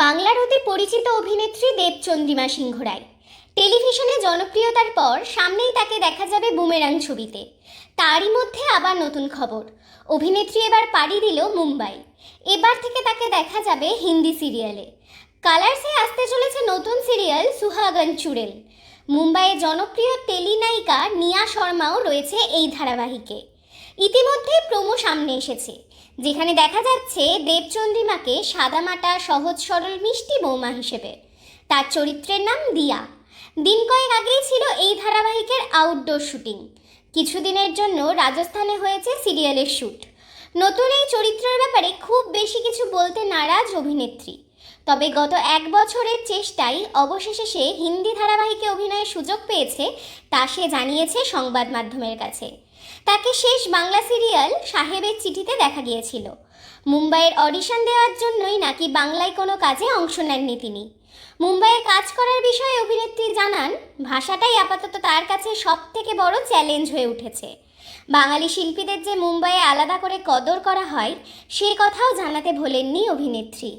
বাংলার অতি পরিচিত অভিনেত্রী দেবচন্দ্রিমা সিংহ রায় টেলিভিশনে জনপ্রিয়তার পর সামনেই তাকে দেখা যাবে বুমেরাং ছবিতে। তারই মধ্যে আবার নতুন খবর, অভিনেত্রী এবার পাড়ি দিল মুম্বাই। এবার থেকে তাকে দেখা যাবে হিন্দি সিরিয়ালে। কালার্সে আসতে চলেছে নতুন সিরিয়াল সুহাগন চুড়েল। মুম্বাইয়ের জনপ্রিয় টেলিনায়িকা নিয়া শর্মাও রয়েছে এই ধারাবাহিকে। ইতিমধ্যে প্রোমো সামনে এসেছে, যেখানে দেখা যাচ্ছে দেবচন্দ্রিমাকে সাদামাটা সহজ সরল মিষ্টি বৌমা হিসেবে। তার চরিত্রের নাম দিয়া। দিন কয়েক আগেই ছিল এই ধারাবাহিকের আউটডোর শুটিং। কিছুদিনের জন্য রাজস্থানে হয়েছে সিরিয়ালের শ্যুট। নতুন এই চরিত্রের ব্যাপারে খুব বেশি কিছু বলতে নারাজ অভিনেত্রী। তবে গত এক বছরের চেষ্টায় অবশেষে সে হিন্দি ধারাবাহিকে অভিনয়ের সুযোগ পেয়েছে, তা সে জানিয়েছে সংবাদ মাধ্যমের কাছে। তাকে শেষ বাংলা সিরিয়াল সাহেবের চিঠিতে দেখা গিয়েছিল। মুম্বাইয়ের অডিশন দেওয়ার জন্যই নাকি বাংলায় কোনো কাজে অংশ নেননি তিনি। মুম্বাইয়ে কাজ করার বিষয়ে অভিনেত্রী জানান, ভাষাটাই আপাতত তার কাছে সবথেকে বড় চ্যালেঞ্জ হয়ে উঠেছে। বাঙালি শিল্পীদের যে মুম্বাইয়ে আলাদা করে কদর করা হয়, সে কথাও জানাতে ভোলেননি অভিনেত্রী।